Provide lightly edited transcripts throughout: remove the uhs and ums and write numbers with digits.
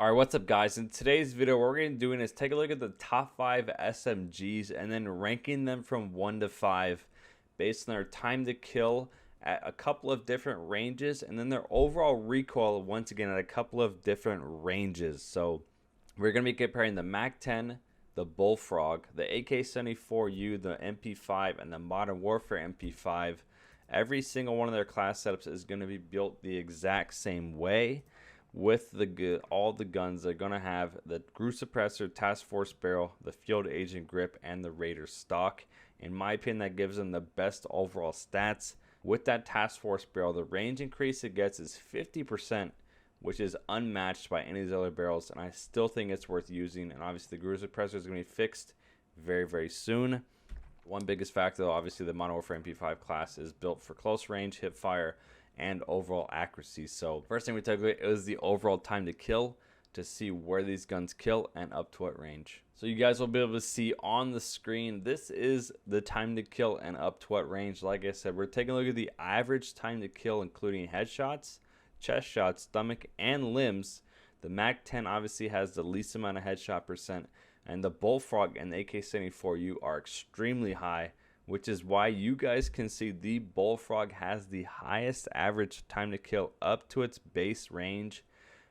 Alright, what's up guys? In today's video, what we're going to be doing is take a look at the top 5 SMGs and then ranking them from 1 to 5 based on their time to kill at a couple of different ranges and then their overall recoil once again at a couple of different ranges. So we're going to be comparing the MAC-10, the Bullfrog, the AK-74U, the MP5, and the Modern Warfare MP5. Every single one of their class setups is going to be built the exact same way. With all the guns, they're going to have the Groove Suppressor, Task Force Barrel, the Field Agent Grip, and the Raider Stock. In my opinion, that gives them the best overall stats. With that Task Force Barrel, the range increase it gets is 50%, which is unmatched by any of these other barrels, and I still think it's worth using. And obviously, the Groove Suppressor is going to be fixed very, very soon. One biggest factor, though, obviously, the Modern Warfare MP5 class is built for close range, hip fire, and overall accuracy. So first thing we took away is the overall time to kill to see where these guns kill and up to what range. So you guys will be able to see on the screen, this is the time to kill and up to what range. Like I said, we're taking a look at the average time to kill, including headshots, chest shots, stomach, and limbs. The MAC-10 obviously has the least amount of headshot percent, and the Bullfrog and the AK-74U are extremely high, which is why you guys can see the Bullfrog has the highest average time to kill up to its base range,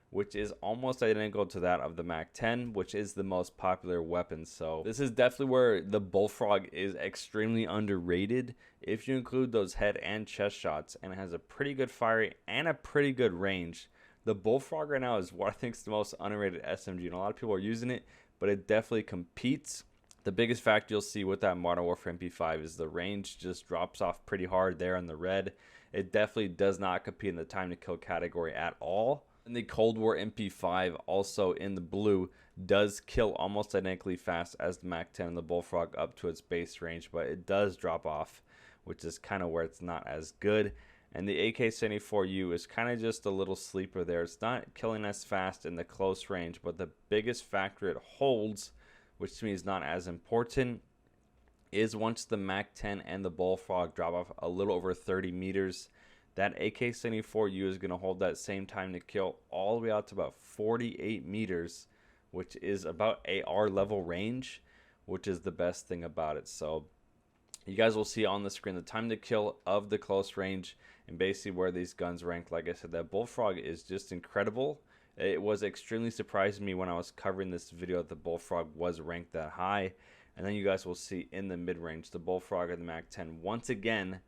which is almost identical to that of the MAC-10, which is the most popular weapon. So this is definitely where the Bullfrog is extremely underrated if you include those head and chest shots, and it has a pretty good fire rate and a pretty good range. The Bullfrog right now is what I think is the most underrated SMG, and a lot of people are using it, but it definitely competes. The biggest factor you'll see with that Modern Warfare MP5 is the range just drops off pretty hard there in the red. It definitely does not compete in the time to kill category at all. And the Cold War MP5, also in the blue, does kill almost identically fast as the MAC-10 and the Bullfrog up to its base range, but it does drop off, which is kind of where it's not as good. And the AK-74U is kind of just a little sleeper there. It's not killing as fast in the close range, but the biggest factor it holds, which to me is not as important, is once the MAC-10 and the Bullfrog drop off a little over 30 meters, that AK-74U is going to hold that same time to kill all the way out to about 48 meters, which is about AR level range, which is the best thing about it. So you guys will see on the screen the time to kill of the close range and basically where these guns rank. Like I said, that Bullfrog is just incredible. It was extremely surprising me when I was covering this video that the Bullfrog was ranked that high. And then you guys will see in the mid-range, the Bullfrog and the MAC-10 once again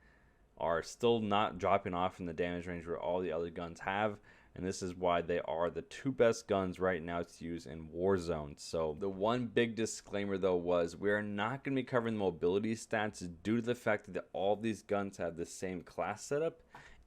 are still not dropping off in the damage range where all the other guns have. And this is why they are the two best guns right now to use in Warzone. So the one big disclaimer though was we are not going to be covering the mobility stats due to the fact that all these guns have the same class setup.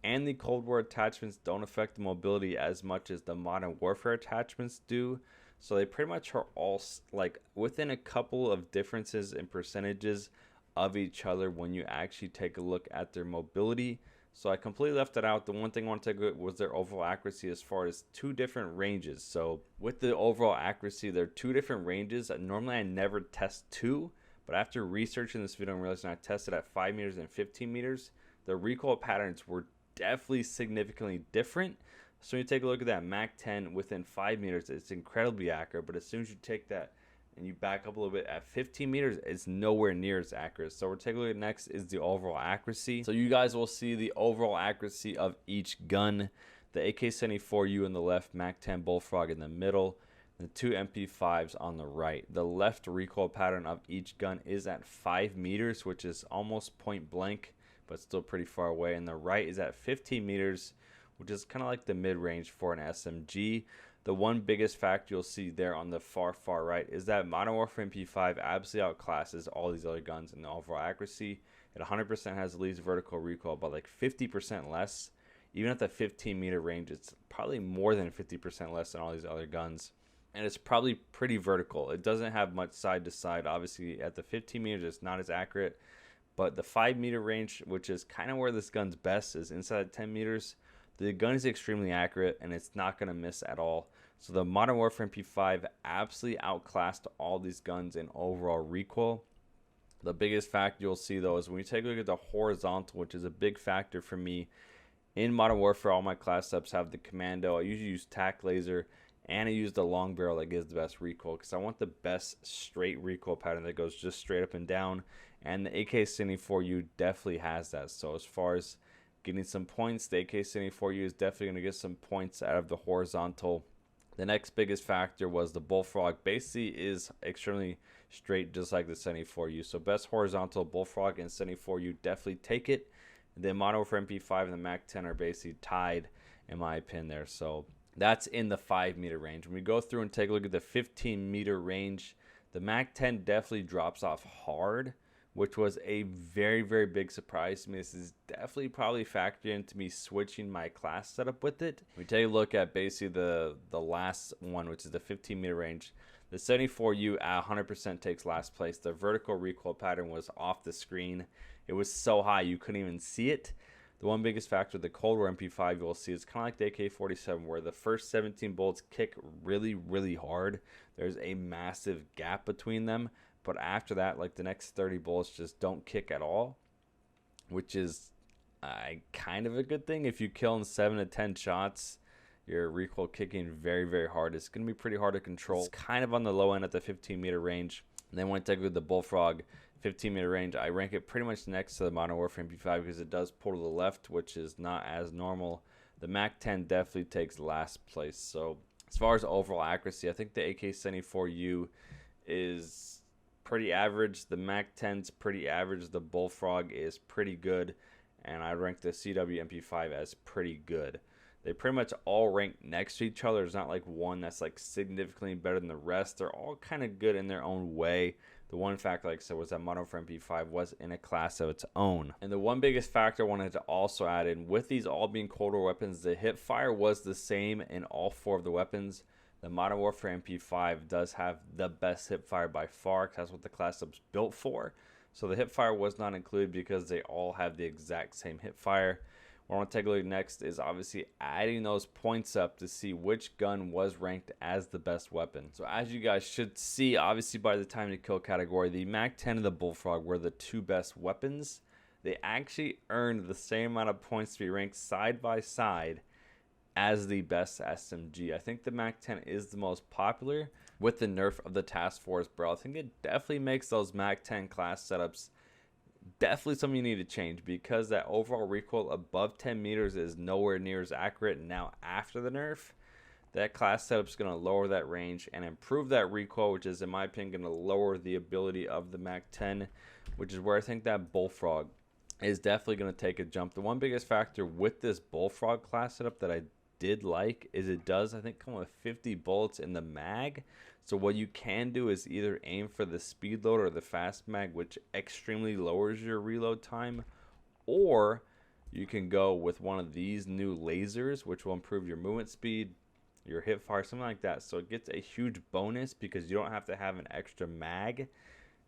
And the Cold War attachments don't affect the mobility as much as the Modern Warfare attachments do. So they pretty much are all like within a couple of differences in percentages of each other when you actually take a look at their mobility. So I completely left that out. The one thing I want to take a look was their overall accuracy as far as two different ranges. So with the overall accuracy, there are two different ranges. Normally I never test two, but after researching this video and realizing I tested at 5 meters and 15 meters, the recoil patterns were definitely significantly different. So when you take a look at that MAC-10 within 5 meters, it's incredibly accurate, but as soon as you take that and you back up a little bit at 15 meters, it's nowhere near as accurate. So we're taking a look at next is the overall accuracy. So you guys will see the overall accuracy of each gun. The AK-74U on the left, MAC-10 Bullfrog in the middle, the two MP5s on the right. The left recoil pattern of each gun is at 5 meters, which is almost point blank, but still pretty far away. And the right is at 15 meters, which is kind of like the mid-range for an SMG. The one biggest factor you'll see there on the far right is that Modern Warfare MP5 absolutely outclasses all these other guns in the overall accuracy. It 100% has the least vertical recoil, but like 50% less. Even at the 15 meter range, it's probably more than 50% less than all these other guns. And it's probably pretty vertical. It doesn't have much side to side. Obviously at the 15 meters, it's not as accurate. But the 5 meter range, which is kind of where this gun's best, is inside 10 meters. The gun is extremely accurate and it's not going to miss at all. So the Modern Warfare MP5 absolutely outclassed all these guns in overall recoil. The biggest factor you'll see though is when you take a look at the horizontal, which is a big factor for me. In Modern Warfare, all my class setups have the commando. I usually use tac laser and I used a long barrel that gives the best recoil because I want the best straight recoil pattern that goes just straight up and down, and the AK-74U definitely has that. So as far as getting some points, the AK-74U is definitely going to get some points out of the horizontal. The next biggest factor was the Bullfrog. Basically is extremely straight, just like the 74U. So best horizontal, Bullfrog and 74U definitely take it. The Modern Warfare MP5 and the MAC-10 are basically tied, in my opinion, there. So that's in the 5-meter range. When we go through and take a look at the 15-meter range, the MAC-10 definitely drops off hard, which was a very, very big surprise to me. This is definitely probably factored into me switching my class setup with it. We take a look at basically the last one, which is the 15-meter range. The 74U at 100% takes last place. The vertical recoil pattern was off the screen. It was so high you couldn't even see it. The one biggest factor, the Cold War MP5, you'll see, is kind of like the AK-47, where the first 17 bullets kick really, really hard. There's a massive gap between them. But after that, like the next 30 bullets just don't kick at all, which is kind of a good thing. If you kill in 7 to 10 shots, your recoil kicking very, very hard. It's going to be pretty hard to control. It's kind of on the low end at the 15-meter range. And then when I take with the Bullfrog 15-meter range, I rank it pretty much next to the Modern Warfare MP5 because it does pull to the left, which is not as normal. The MAC-10 definitely takes last place. So as far as overall accuracy, I think the AK-74U is pretty average. The MAC-10's pretty average. The Bullfrog is pretty good, and I rank the CW MP5 as pretty good. They pretty much all rank next to each other. There's not like one that's like significantly better than the rest. They're all kind of good in their own way. The one factor, like I said, was that Modern Warfare MP5 was in a class of its own. And the one biggest factor I wanted to also add in, with these all being Cold War weapons, the hip fire was the same in all 4 of the weapons. The Modern Warfare MP5 does have the best hipfire by far, because that's what the class up's built for. So the hipfire was not included because they all have the exact same hipfire. What I want to take a look at next is obviously adding those points up to see which gun was ranked as the best weapon. So as you guys should see, obviously by the time to kill category, the MAC-10 and the Bullfrog were the 2 best weapons. They actually earned the same amount of points to be ranked side by side as the best SMG. I think the MAC-10 is the most popular with the nerf of the Task Force barrel. I think it definitely makes those MAC-10 class setups definitely something you need to change, because that overall recoil above 10 meters is nowhere near as accurate. Now after the nerf, that class setup is going to lower that range and improve that recoil, which is in my opinion going to lower the ability of the MAC-10, which is where I think that Bullfrog is definitely going to take a jump. The one biggest factor with this Bullfrog class setup that I did like is it does, I think, come with 50 bullets in the mag. So what you can do is either aim for the speed load or the fast mag, which extremely lowers your reload time, or you can go with one of these new lasers, which will improve your movement speed, your hip fire, something like that. So it gets a huge bonus because you don't have to have an extra mag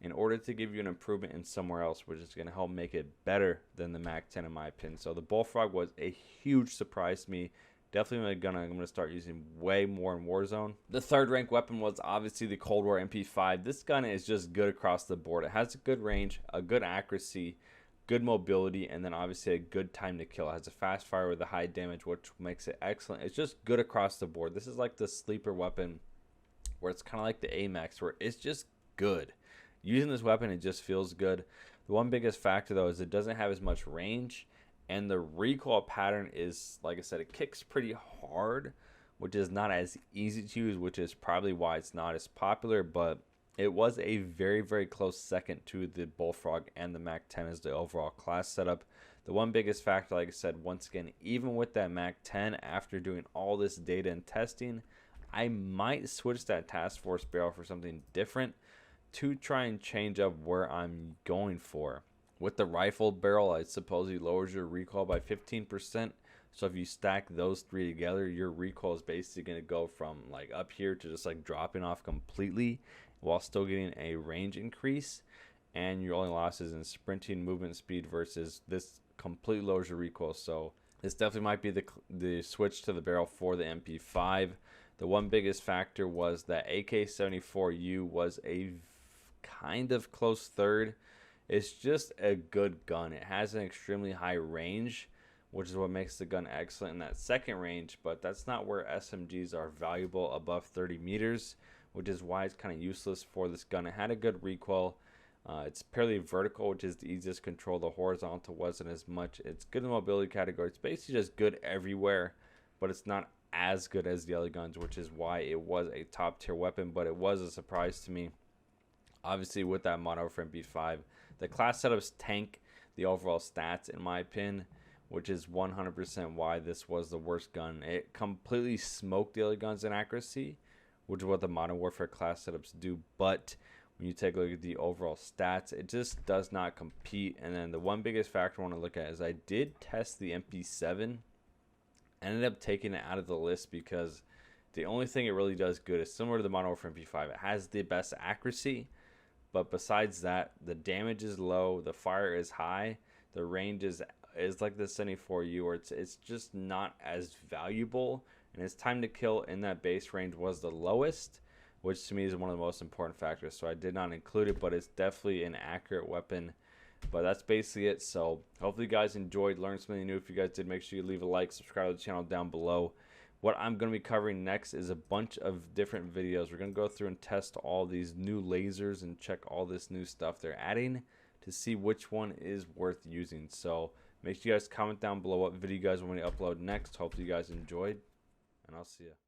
in order to give you an improvement in somewhere else, which is going to help make it better than the MAC-10 in my opinion. So the Bullfrog was a huge surprise to me. Definitely a gun I'm going to start using way more in Warzone. The third ranked weapon was obviously the Cold War MP5. This gun is just good across the board. It has a good range, a good accuracy, good mobility, and then obviously a good time to kill. It has a fast fire with a high damage, which makes it excellent. It's just good across the board. This is like the sleeper weapon where it's kind of like the AMAX, where it's just good. Using this weapon, it just feels good. The one biggest factor, though, is it doesn't have as much range. And the recoil pattern is, like I said, it kicks pretty hard, which is not as easy to use, which is probably why it's not as popular. But it was a very, very close second to the Bullfrog and the MAC-10 as the overall class setup. The one biggest factor, like I said, once again, even with that MAC-10, after doing all this data and testing, I might switch that Task Force barrel for something different to try and change up where I'm going for. With the rifle barrel, I suppose it lowers your recoil by 15%. So if you stack those 3 together, your recoil is basically going to go from like up here to just like dropping off completely while still getting a range increase. And your only loss is in sprinting movement speed versus this completely lowers your recoil. So this definitely might be the switch to the barrel for the MP5. The one biggest factor was that AK-74U was a kind of close third. It's just a good gun. It has an extremely high range, which is what makes the gun excellent in that second range, but that's not where SMGs are valuable above 30 meters, which is why it's kind of useless for this gun. It had a good recoil. It's purely vertical, which is the easiest control. The horizontal wasn't as much. It's good in the mobility category. It's basically just good everywhere, but it's not as good as the other guns, which is why it was a top tier weapon. But it was a surprise to me. Obviously, with that mono for MP5, the class setups tank the overall stats, in my opinion, which is 100% why this was the worst gun. It completely smoked the other guns in accuracy, which is what the Modern Warfare class setups do. But when you take a look at the overall stats, it just does not compete. And then the one biggest factor I want to look at is I did test the MP7. Ended up taking it out of the list because the only thing it really does good is similar to the Modern Warfare MP5. It has the best accuracy, but besides that, the damage is low, the fire is high, the range is like the 74U, or it's just not as valuable, and its time to kill in that base range was the lowest, which to me is one of the most important factors. So I did not include it, but it's definitely an accurate weapon. But that's basically it. So hopefully you guys enjoyed, learned something new. If you guys did, make sure you leave a like, subscribe to the channel down below. What I'm going to be covering next is a bunch of different videos. We're going to go through and test all these new lasers and check all this new stuff they're adding to see which one is worth using. So make sure you guys comment down below what video you guys want me to upload next. Hopefully you guys enjoyed, and I'll see you.